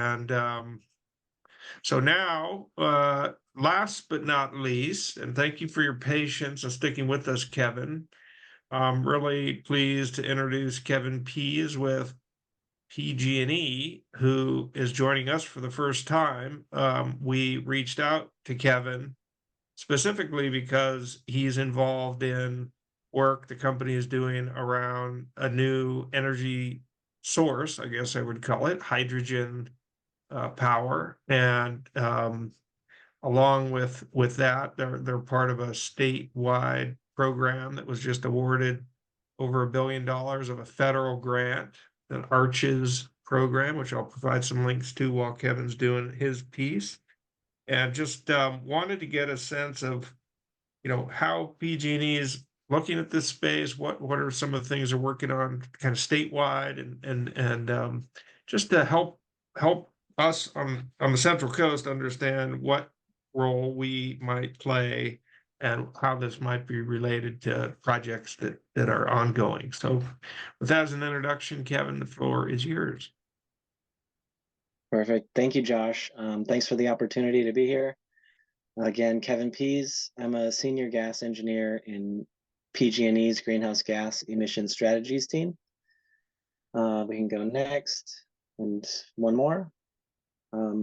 And so now, last but not least, and thank you for your patience and sticking with us, Kevin. I'm really pleased to introduce Kevin Pease with PG&E, who is joining us for the first time. We reached out to Kevin specifically because he's involved in work the company is doing around a new energy source, I guess I would call it, hydrogen power. And along with that, they're part of a statewide program that was just awarded over $1 billion of a federal grant, an Arches program, which I'll provide some links to while Kevin's doing his piece. And just wanted to get a sense of, how PG&E is looking at this space. What are some of the things they're working on, kind of statewide, and just to help us on the Central Coast understand what role we might play and how this might be related to projects that are ongoing. So, with that as an introduction, Kevin, the floor is yours. Perfect. Thank you, Josh. Thanks for the opportunity to be here. Again, Kevin Pease. I'm a senior gas engineer in PG&E's greenhouse gas emission strategies team. We can go next, and one more.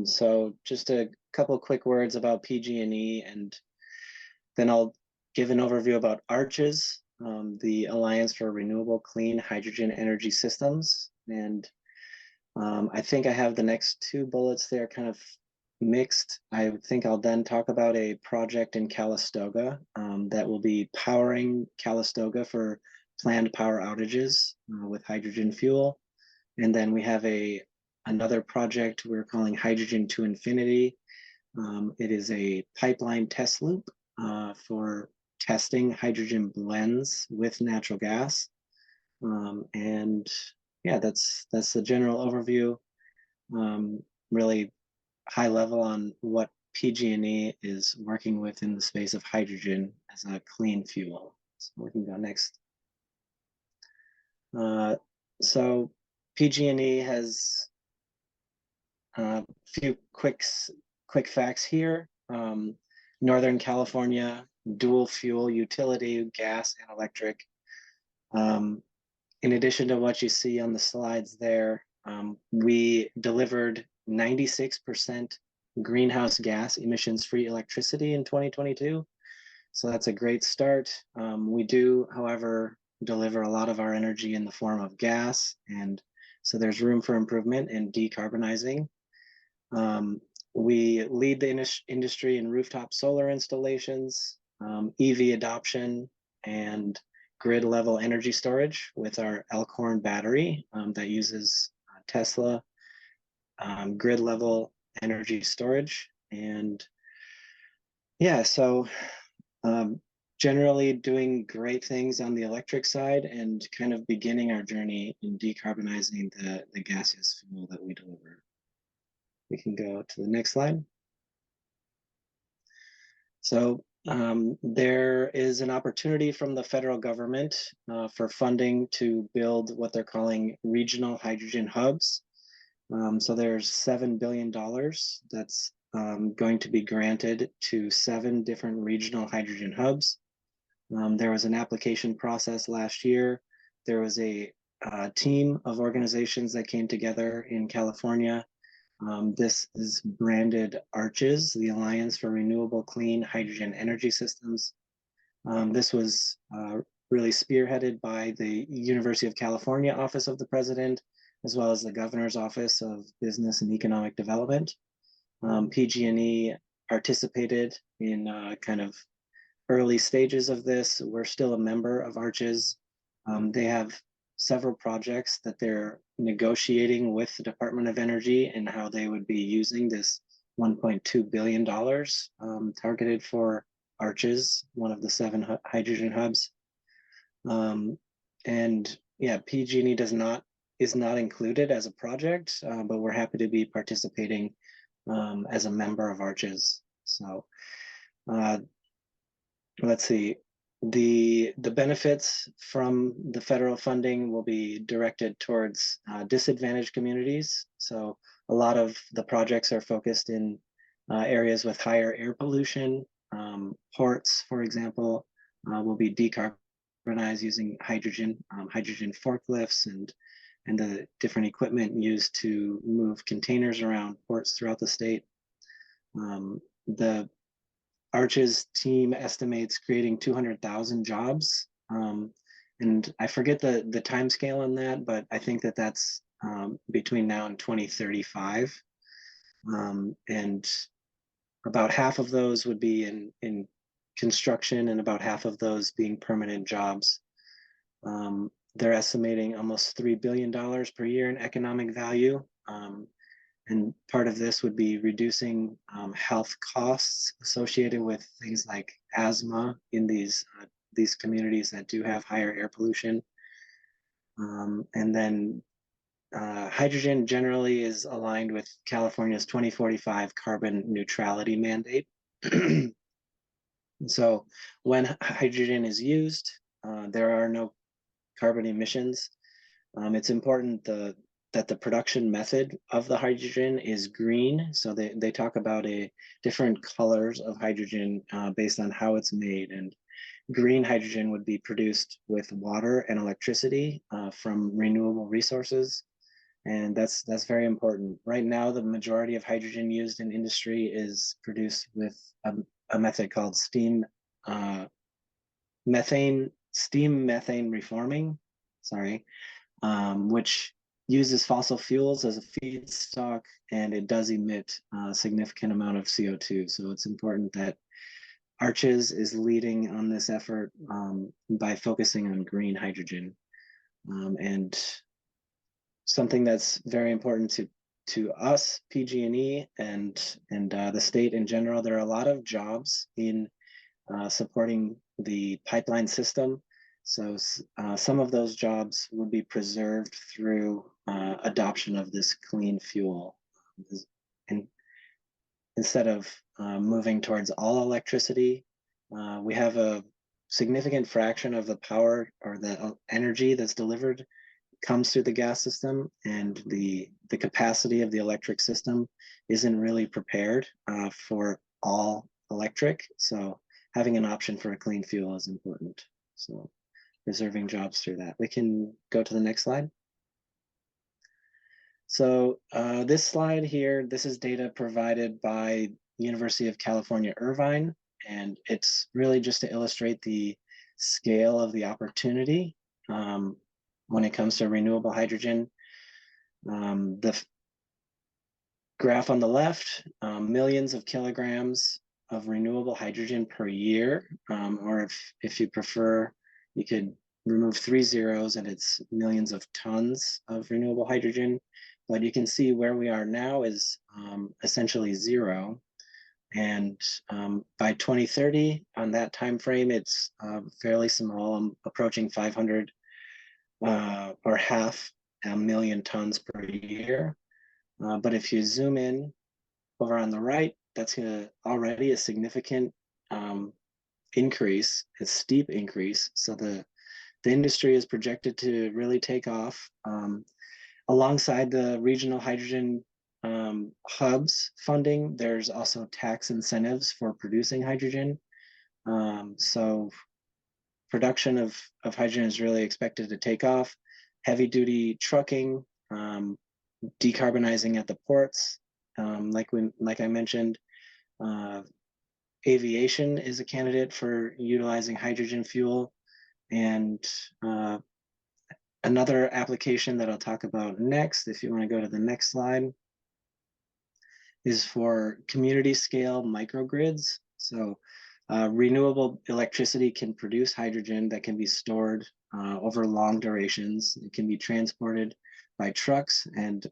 So just a couple quick words about PG&E, and then I'll give an overview about Arches, the Alliance for Renewable Clean Hydrogen Energy Systems. And I think I have the next two bullets there kind of mixed. I think I'll then talk about a project in Calistoga that will be powering Calistoga for planned power outages with hydrogen fuel. And then we have another project we're calling Hydrogen to Infinity. It is a pipeline test loop for testing hydrogen blends with natural gas. And yeah, that's the general overview. Really high level on what PG&E is working with in the space of hydrogen as a clean fuel. So we can go next. So PG&E has a few quick facts here. Northern California, dual fuel utility, gas and electric. In addition to what you see on the slides there, we delivered 96% greenhouse gas emissions-free electricity in 2022. So that's a great start. We do, however, deliver a lot of our energy in the form of gas, and so there's room for improvement in decarbonizing. We lead the industry in rooftop solar installations, EV adoption, and grid level energy storage with our Elkhorn battery that uses Tesla grid level energy storage. And yeah, so generally doing great things on the electric side and kind of beginning our journey in decarbonizing the gaseous fuel that we deliver. We can go to the next slide. So there is an opportunity from the federal government for funding to build what they're calling regional hydrogen hubs. So there's $7 billion that's going to be granted to 7 different regional hydrogen hubs. There was an application process last year. There was a team of organizations that came together in California. This is branded Arches, the Alliance for Renewable Clean Hydrogen Energy Systems. This was really spearheaded by the University of California Office of the President, as well as the Governor's Office of Business and Economic Development. PG&E participated in kind of early stages of this. We're still a member of Arches. They have several projects that they're negotiating with the Department of Energy and how they would be using this $1.2 billion targeted for Arches, one of the 7 hydrogen hubs. And yeah, PG&E is not included as a project, but we're happy to be participating as a member of Arches. So let's see. The benefits from the federal funding will be directed towards disadvantaged communities. So A lot of the projects are focused in areas with higher air pollution. Ports, for example, will be decarbonized using hydrogen forklifts and the different equipment used to move containers around ports throughout the state. The Arches team estimates creating 200,000 jobs. And I forget the time scale on that, but I think that that's between now and 2035. And about half of those would be in construction and about half of those being permanent jobs. They're estimating almost $3 billion per year in economic value. And part of this would be reducing health costs associated with things like asthma in these communities that do have higher air pollution. And then hydrogen generally is aligned with California's 2045 carbon neutrality mandate. So when hydrogen is used, there are no carbon emissions. It's important that the production method of the hydrogen is green. So they talk about different colors of hydrogen based on how it's made. And green hydrogen would be produced with water and electricity from renewable resources. And that's very important. Right now, the majority of hydrogen used in industry is produced with a method called steam methane reforming, which uses fossil fuels as a feedstock, and it does emit a significant amount of CO2. So it's important that Arches is leading on this effort by focusing on green hydrogen. And something that's very important to us, PG&E, and the state in general, there are a lot of jobs in supporting the pipeline system. So some of those jobs would be preserved through adoption of this clean fuel. And instead of moving towards all electricity, we have a significant fraction of the power or the energy that's delivered comes through the gas system, and the capacity of the electric system isn't really prepared for all electric. So having an option for a clean fuel is important. So preserving jobs through that. We can go to the next slide. So this slide here, this is data provided by University of California, Irvine, and it's really just to illustrate the scale of the opportunity when it comes to renewable hydrogen. The graph on the left, millions of kilograms of renewable hydrogen per year, or if you prefer, you could remove 3 zeros and it's millions of tons of renewable hydrogen. But you can see where we are now is essentially zero. And by 2030, on that time frame, it's fairly small, approaching 500 or half a million tons per year. But if you zoom in over on the right, that's already a significant increase, a steep increase. So the industry is projected to really take off. Alongside the regional hydrogen hubs funding, there's also tax incentives for producing hydrogen. So production of hydrogen is really expected to take off. Heavy duty trucking, decarbonizing at the ports, like I mentioned, aviation is a candidate for utilizing hydrogen fuel, and another application that I'll talk about next, if you want to go to the next slide, is for community scale microgrids. So renewable electricity can produce hydrogen that can be stored over long durations. It can be transported by trucks and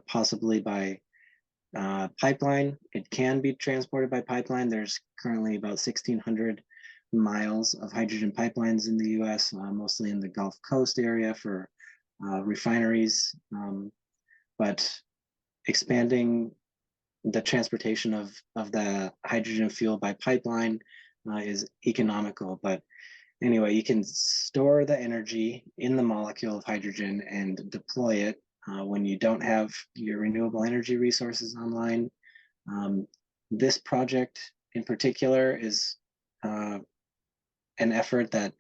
possibly by pipeline. It can be transported by pipeline. There's currently about 1,600 miles of hydrogen pipelines in the US, mostly in the Gulf Coast area for refineries. But expanding the transportation of the hydrogen fuel by pipeline is economical. But anyway, you can store the energy in the molecule of hydrogen and deploy it when you don't have your renewable energy resources online. This project in particular is an effort that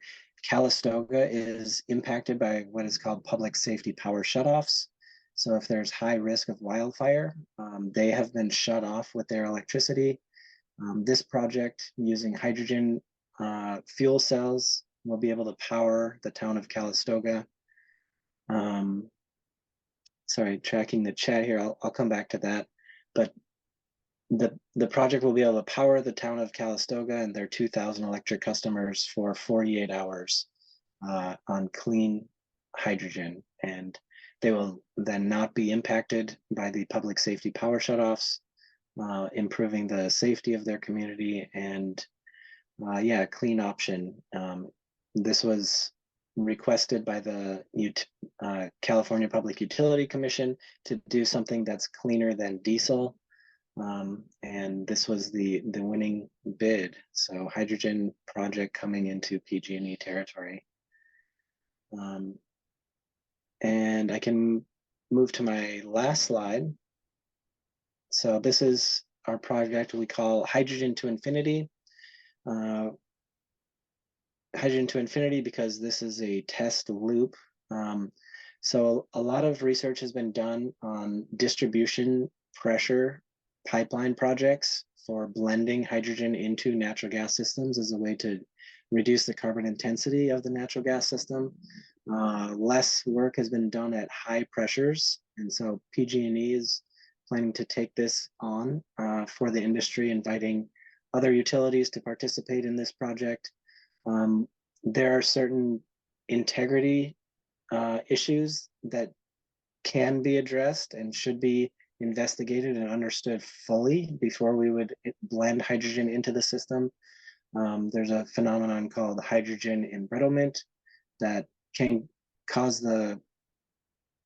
Calistoga is impacted by what is called public safety power shutoffs. So if there's high risk of wildfire, they have been shut off with their electricity. This project, using hydrogen fuel cells, will be able to power the town of Calistoga. Sorry, tracking the chat here. I'll come back to that. But the project will be able to power the town of Calistoga and their 2,000 electric customers for 48 hours on clean hydrogen. And they will then not be impacted by the public safety power shutoffs, improving the safety of their community, and yeah, clean option. This was requested by the California Public Utility Commission to do something that's cleaner than diesel. And this was the winning bid. So hydrogen project coming into PG&E territory. And I can move to my last slide. So this is our project we call Hydrogen to Infinity. Hydrogen to Infinity because this is a test loop. So a lot of research has been done on distribution pressure pipeline projects for blending hydrogen into natural gas systems as a way to reduce the carbon intensity of the natural gas system. Less work has been done at high pressures, and so PG&E is planning to take this on for the industry, inviting other utilities to participate in this project. There are certain integrity issues that can be addressed and should be investigated and understood fully before we would blend hydrogen into the system. There's a phenomenon called hydrogen embrittlement that can cause the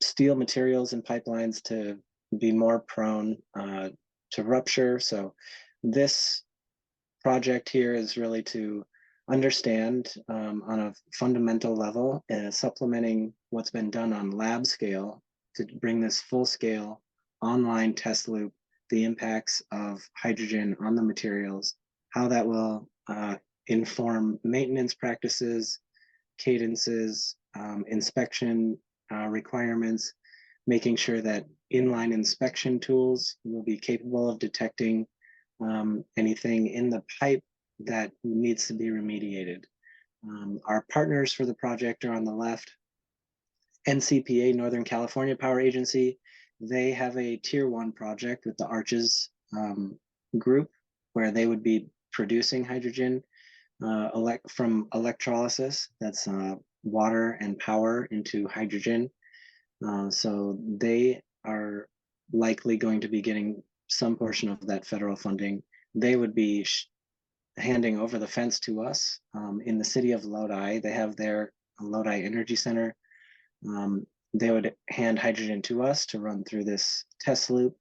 steel materials in pipelines to be more prone to rupture. So this project here is really to understand on a fundamental level, supplementing what's been done on lab scale to bring this full scale online test loop, the impacts of hydrogen on the materials, how that will inform maintenance practices, cadences, inspection requirements, making sure that inline inspection tools will be capable of detecting anything in the pipe that needs to be remediated. Our partners for the project are on the left. NCPA, Northern California Power Agency, they have a tier 1 project with the Arches group where they would be producing hydrogen from electrolysis, that's water and power into hydrogen. So they are likely going to be getting some portion of that federal funding. They would be handing over the fence to us. In the city of Lodi, they have their Lodi Energy Center. They would hand hydrogen to us to run through this test loop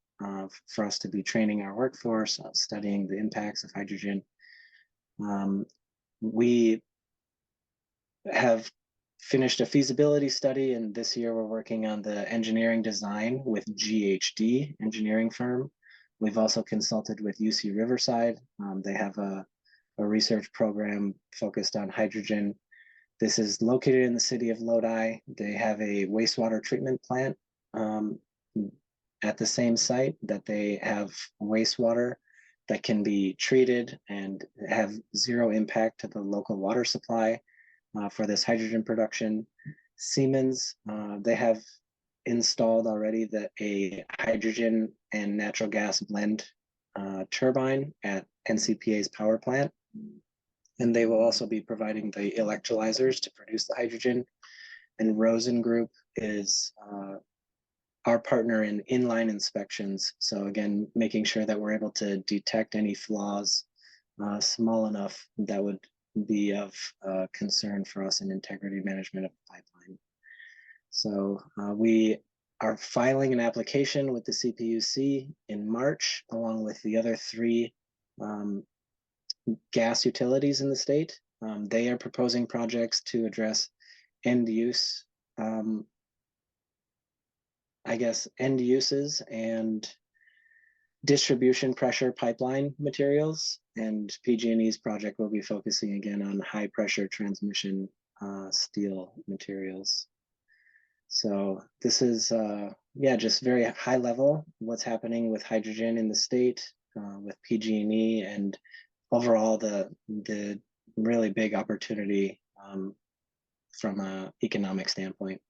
for us to be training our workforce, studying the impacts of hydrogen. We have finished a feasibility study, and this year we're working on the engineering design with GHD engineering firm. We've also consulted with UC Riverside. They have a research program focused on hydrogen. This is located in the city of Lodi. They have a wastewater treatment plant at the same site that they have wastewater that can be treated and have zero impact to the local water supply for this hydrogen production. Siemens, they have installed already a hydrogen and natural gas blend turbine at NCPA's power plant. And they will also be providing the electrolyzers to produce the hydrogen. And Rosen Group is our partner in inline inspections. So again, making sure that we're able to detect any flaws small enough that would be of concern for us in integrity management of the pipeline. So we are filing an application with the CPUC in March, along with the other 3 gas utilities in the state. They are proposing projects to address end use I guess, end uses and distribution pressure pipeline materials. And PG&E's project will be focusing again on high pressure transmission steel materials. So this is, yeah, just very high level what's happening with hydrogen in the state, with PG&E, and overall the really big opportunity from an economic standpoint.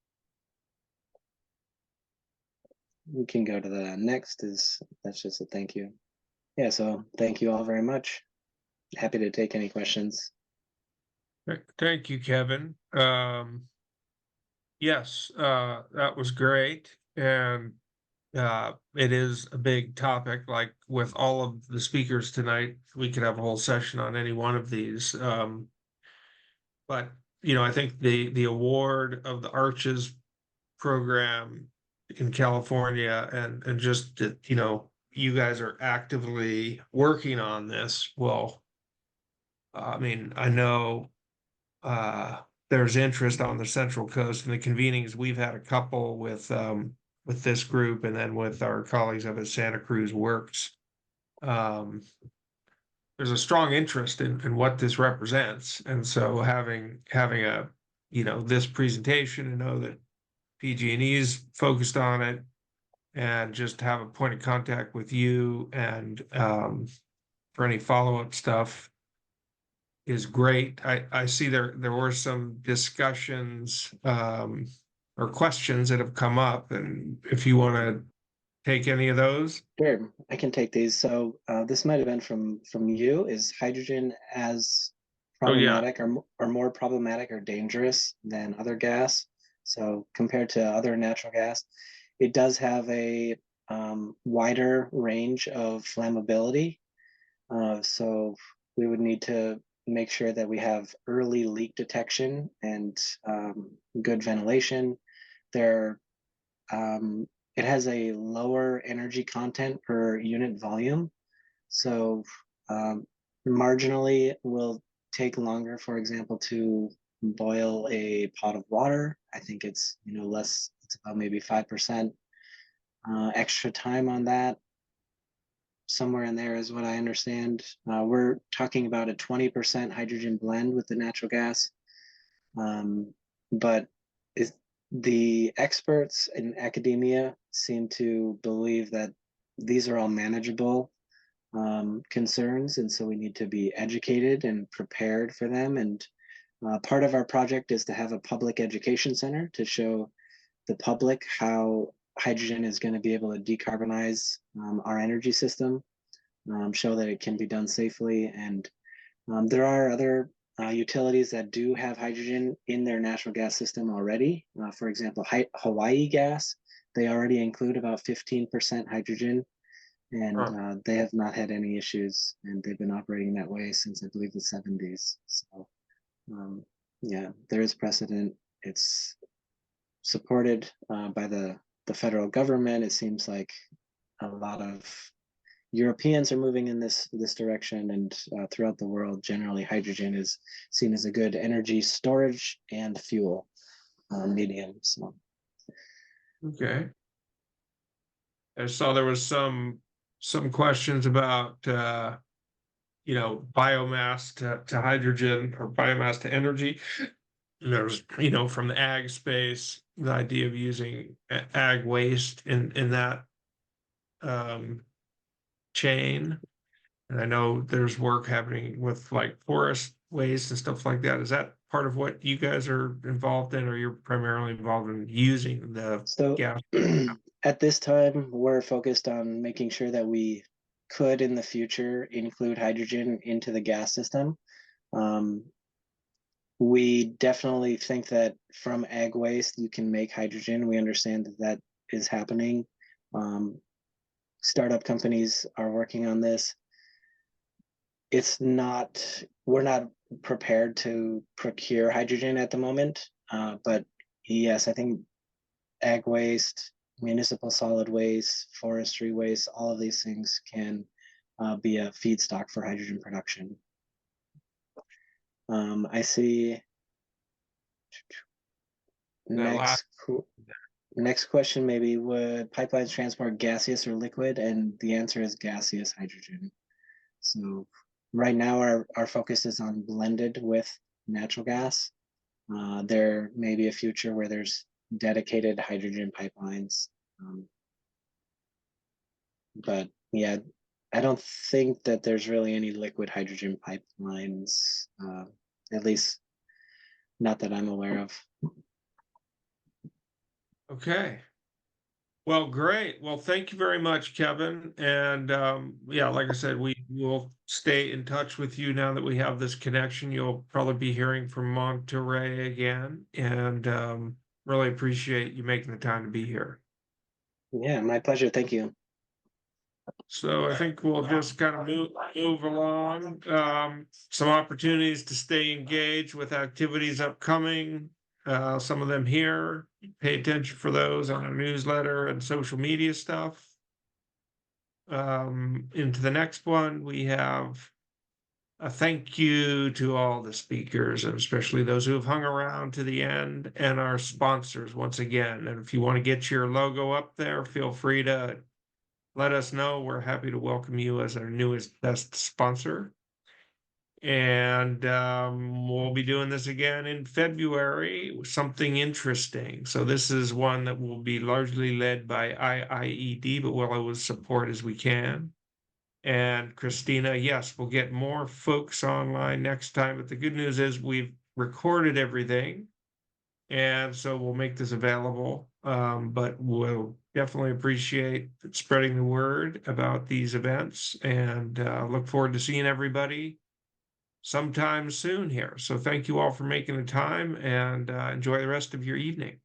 We can go to the next. That's just a thank you. Yeah, so thank you all very much. Happy to take any questions. Thank you, Kevin. Yes, that was great. And it is a big topic. Like with all of the speakers tonight, we could have a whole session on any one of these. But I think the award of the Arches program in California, and just that, you guys are actively working on this. Well, I mean, I know there's interest on the Central Coast, and the convenings we've had a couple with this group, and then with our colleagues up at Santa Cruz Works. Um, there's a strong interest in what this represents, and so having a this presentation, and know that PG&E is focused on it, and just have a point of contact with you, and for any follow-up stuff is great. I see there were some discussions or questions that have come up, and if you want to take any of those. Sure, I can take these. So this might have been from you. Is hydrogen as Oh yeah. problematic or more problematic or dangerous than other gas? So compared to other natural gas, it does have a wider range of flammability. So we would need to make sure that we have early leak detection and good ventilation. There it has a lower energy content per unit volume. So marginally will take longer, for example, to boil a pot of water. I think it's less, it's about maybe 5% extra time on that. Somewhere in there is what I understand. We're talking about a 20% hydrogen blend with the natural gas. But is, the experts in academia seem to believe that these are all manageable concerns, and so we need to be educated and prepared for them. And part of our project is to have a public education center to show the public how hydrogen is going to be able to decarbonize our energy system, show that it can be done safely. And there are other utilities that do have hydrogen in their natural gas system already. For example, Hawaii Gas, they already include about 15% hydrogen, and they have not had any issues, and they've been operating that way since I believe the 70s. So yeah, there is precedent. It's supported by the federal government. It seems like a lot of Europeans are moving in this direction, and throughout the world, generally, hydrogen is seen as a good energy storage and fuel medium. So, Okay. I saw there was some questions about biomass to hydrogen, or biomass to energy. And there's from the ag space, the idea of using ag waste in that chain. And I know there's work happening with like forest waste and stuff like that. Is that part of what you guys are involved in, or you're primarily involved in using the so gas? at this time, we're focused on making sure that we could in the future include hydrogen into the gas system. Um, we definitely think that from ag waste you can make hydrogen. We understand that that is happening. Um, Startup companies are working on this. It's not, we're not prepared to procure hydrogen at the moment, but yes, I think ag waste, municipal solid waste, forestry waste, all of these things can be a feedstock for hydrogen production. I see That last. next. Next question, maybe, would pipelines transport gaseous or liquid? And the answer is gaseous hydrogen. So right now our focus is on blended with natural gas. There may be a future where there's dedicated hydrogen pipelines. But yeah, I don't think that there's really any liquid hydrogen pipelines, at least not that I'm aware of. Okay. Well, great. Well, thank you very much, Kevin. And yeah, like I said, we will stay in touch with you now that we have this connection. You'll probably be hearing from Monterey again, and really appreciate you making the time to be here. Yeah, my pleasure. Thank you. So I think we'll just kind of move along. Some opportunities to stay engaged with activities upcoming. Some of them here. Pay attention for those on our newsletter and social media stuff. Into the next one, we have a thank you to all the speakers, and especially those who have hung around to the end, and our sponsors once again. And if you want to get your logo up there, feel free to let us know. We're happy to welcome you as our newest best sponsor. And we'll be doing this again in February, something interesting. So this is one that will be largely led by IIED, but we'll always support as we can. And Christina, yes, we'll get more folks online next time. But the good news is we've recorded everything. And so we'll make this available. But we'll definitely appreciate spreading the word about these events and look forward to seeing everybody sometime soon here. So thank you all for making the time and enjoy the rest of your evening.